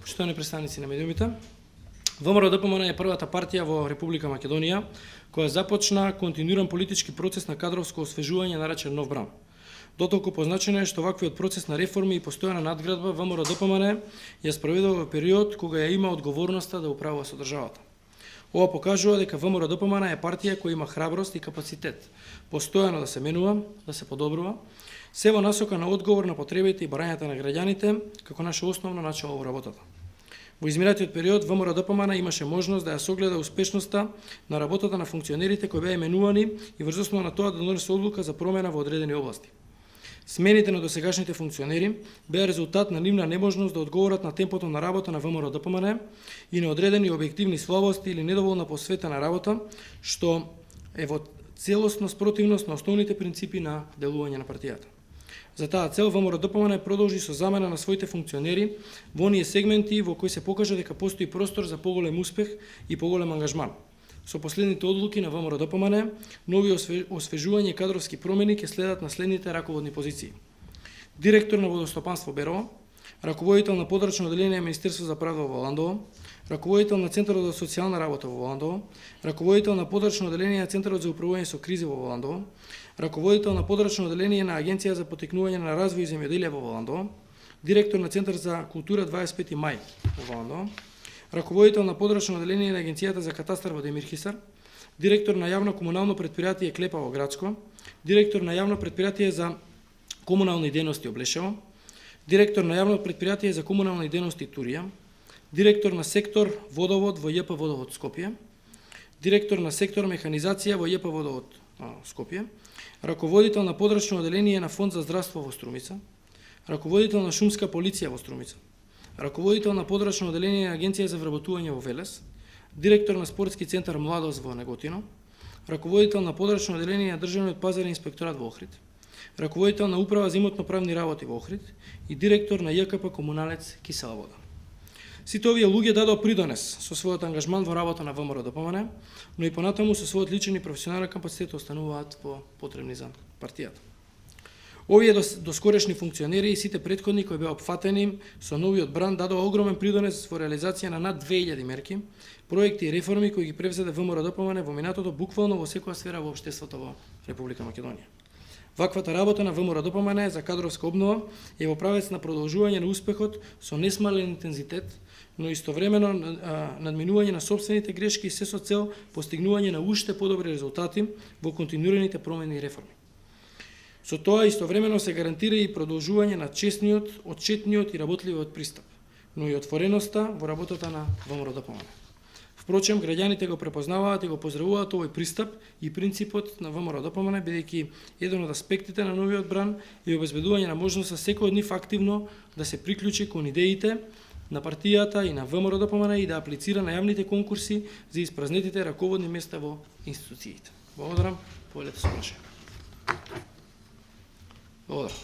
Поштовани представници на медиумите, ВМРО-ДПМН е првата партија во Република Македонија која започна континуиран политички процес на кадровско освежување наречен Нов Бран. Дотолку позначено е што ваквиот процес на реформи и постојана надградба ВМРО-ДПМН ја спроведува во период кога ја има одговорноста да управува со државата. Ова покажува дека ВМРО-ДПМН е партија која има храброст и капацитет постојано да се менува, да се подобрува, се во насока на одговор на потребите и барањата на граѓаните како наше основно начало во работата. Во изминатиот период ВМРО-ДПМН имаше можност да ја согледа успешноста на работата на функционерите кои беа именувани и врз основа на тоа да донесе одлука за промена во одредени области. Смените на досегашните функционери беа резултат на нивна неможност да одговорат на темпото на работа на ВМРО-ДПМН и на одредени објективни слабости или недоволна посветена работа, што е во целосна спротивност на основните принципи на делување на партијата. За таа цел ВМРО-ДПМН продолжи со замена на своите функционери во оние сегменти во кои се покажа дека постои простор за поголем успех и поголем ангажман. Со последните одлуки на ВМРО-ДПМН, нови освежување и кадровски промени ќе следат на следните раководни позиции. Директор на Водостопанство Берово, раководител на подрачно оделение на Министерство за правда во Ландово, раководител на Центарот за социјална работа во Ландово, раководител на подрачно оделение на Центарот за управување со кризи во Ландово, раководител на подрачно оделение на Агенција за потекнување на развој и земјоделие во Ландово, директор на Центар за култура 25 мај во Ландово, раководител на подрачно оделение на Агенцијата за катастар во Демир Хисар, директор на јавно комунално претпријатие Клепа во Градско, директор на јавно претпријатие за комунални дејности Облешево, директор на јавно претпријатие за комунални дејности Турија, директор на сектор водовод во ЈП Водовод Скопје, директор на сектор механизација во ЈП Водовод Скопје, раководител на подрачно оделение на Фонд за здравство во Струмица, раководител на шумска полиција во Струмица, раководител на подрачно оделение на Агенција за вработување во Велес, директор на спортски центар Младост во Неготино, раководител на подрачно оделение на Државниот пазарен инспекторат во Охрид, раководител на управа за имотно-правни работи во Охрид и директор на ЈКП Комуналец Кисела вода. Сите овие луѓе дадоа придонес со својот ангажман во работа на ВМРО-ДПМН, но и понатаму со својот личен и професионален капацитет остануваат потребни за партијата. Овие доскорешни функционери и сите претходни кои беа опфатени со новиот бран дадоа огромен придонес во реализација на над 2000 мерки, проекти и реформи кои ги превзеде ВМРО-ДПМН во минатото буквално во секоја сфера во општеството во Република Македонија. Ваквата работа на ВМРО-ДПМН за кадровска обнова е во правец на продолжување на успехот со несмален интензитет, но истовремено надминување на собствените грешки и се со цел постигнување на уште подобри резултати во континуираните промени и реформи. Со тоа истовремено се гарантира и продолжување на честниот, отчетниот и работливиот пристап, но и отвореноста во работата на ВМРО-ДПМН. Впрочем, граѓаните го препознаваат и го поздравуваат овој пристап и принципот на ВМРО-ДПМН, бидејќи еден од аспектите на новиот бран е обезбедување на можноста секој од нив активно да се приклучи кон идеите на партијата и на ВМРО-ДПМН и да аплицира на јавните конкурси за испразнетите раководни места во институциите. Благодарам, повелете со прашање. Благодарам.